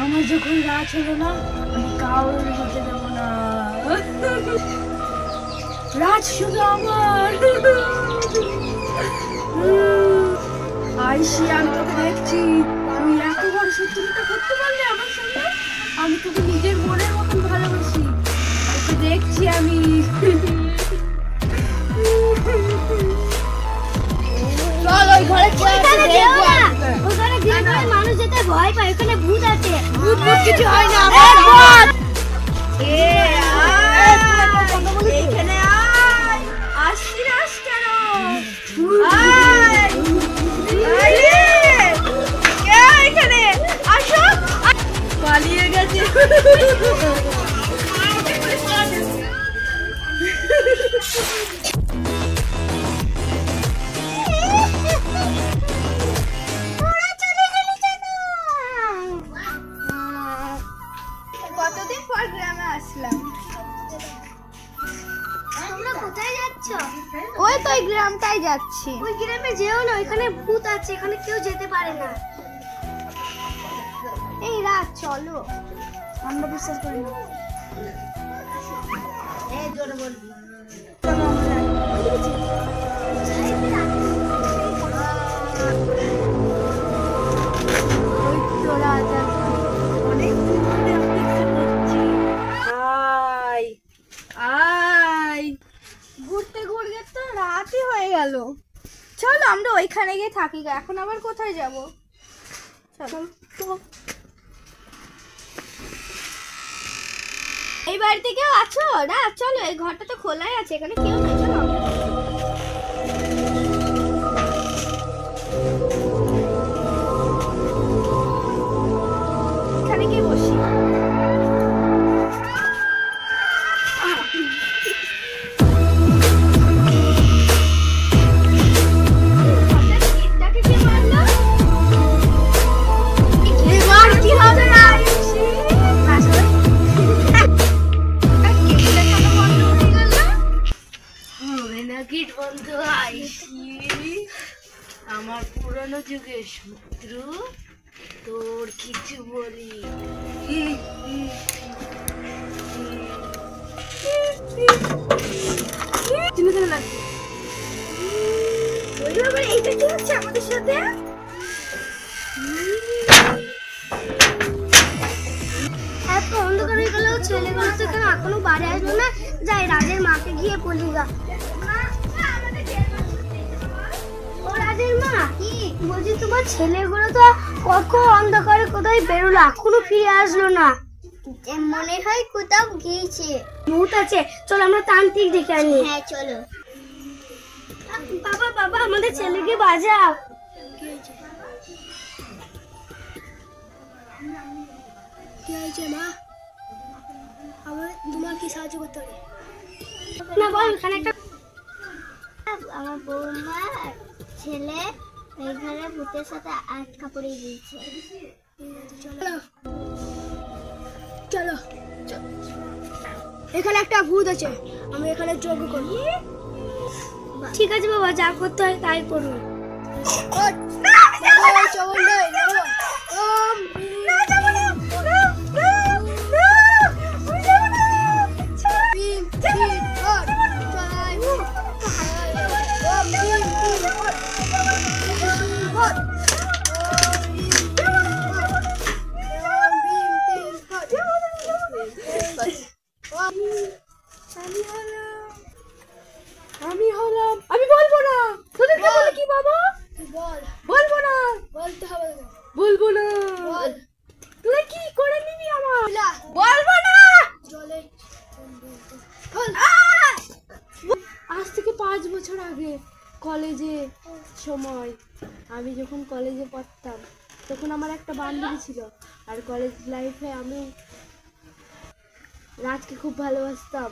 আমার যখন রাত হলো না, আমি কাউর হতে দেবো না। রাত শুধু আমার। আইসি, আমি তোকে দেখছি। তুই এত বড় শত্রুতা করতে পারলে আমার সঙ্গে? আমি তোকে নিজের মনের মতন ভালোবাসি, তোকে দেখছি আমি। মানুষ যেতে ভয় পায়, ওখানে ভূত আছে। ভূত কিছু হয় না। এখানে আয়, আসছিস কেন? এখানে আসো। পালিয়ে গেছে। কতদিন পর গ্রামে আসলাম। তোমরা কোথায় যাচ্ছ? ওই তো ওই গ্রামটাই যাচ্ছি। ওই গ্রামে যেও না, ওখানে ভূত আছে, এখানে কেউ যেতে পারে না। এই রাত চলো, আমরা বিশ্বাস করি না। এই জোরে বলবি। চলো আমরা ঘুরতে ঘুরতে তো রাতই হয়ে গেল। চলো আমরা ওইখানে গিয়ে থাকি। এখন আবার কোথায় যাব? চলো। এই বাড়িতে কেউ আছো? না চলো, এই ঘরটা তো খোলাই আছে, এখানে কেউ নাই। চলো এখানে গিয়ে বসি। বন্ধু আইসি, আমার পুরনো যুগের শত্রু, তোর কিছু বলি। এইটা কি হচ্ছে আমাদের সাথে? এত অন্ধকার হয়ে গেল, ছেলেগুলো তো কেন এখনো বাড়ি আসলো না? যাই রাজের মাকে গিয়ে বলি গা। রাজের মা, কি বলছি, তোমার ছেলেগুলো তো কখন অন্ধকারে কোথায় বেরোলো, এখনো ফিরে আসলো না। মনে হয় কোথাও গিয়েছে। ভূত আছে, চলো আমরা তান্ত্রিক দেখে আনি। হ্যাঁ চলো। বাবা বাবা, আমাদের ছেলেকে বাজাও। কি হয়েছে মা? তোমার কি সাহায্য করতে হবে? না বল, এখানে একটা আমার বৌমার ছেলে এই ঘরে ভূতের সাথে আটকা পড়ে গিয়েছে। চলো চলো, এখানে একটা ভূত আছে, আমি এখানে যজ্ঞ করব। ঠিক আছে বাবা, যা করতে হয় তাই করুন। আমি বলবো না। তোদেরকে বলে কি বাবা? বলবো না। বলতে হবে, বলবো না। তুই কি করে নিবি আমার? বলবো না। আজ থেকে 5 বছর আগে কলেজে সময়, আমি যখন কলেজে পড়তাম তখন আমার একটা বান্ধবী ছিল। আর কলেজ লাইফে আমি রাজকে খুব ভালোবাসতাম।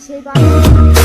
সেই বান্ধবী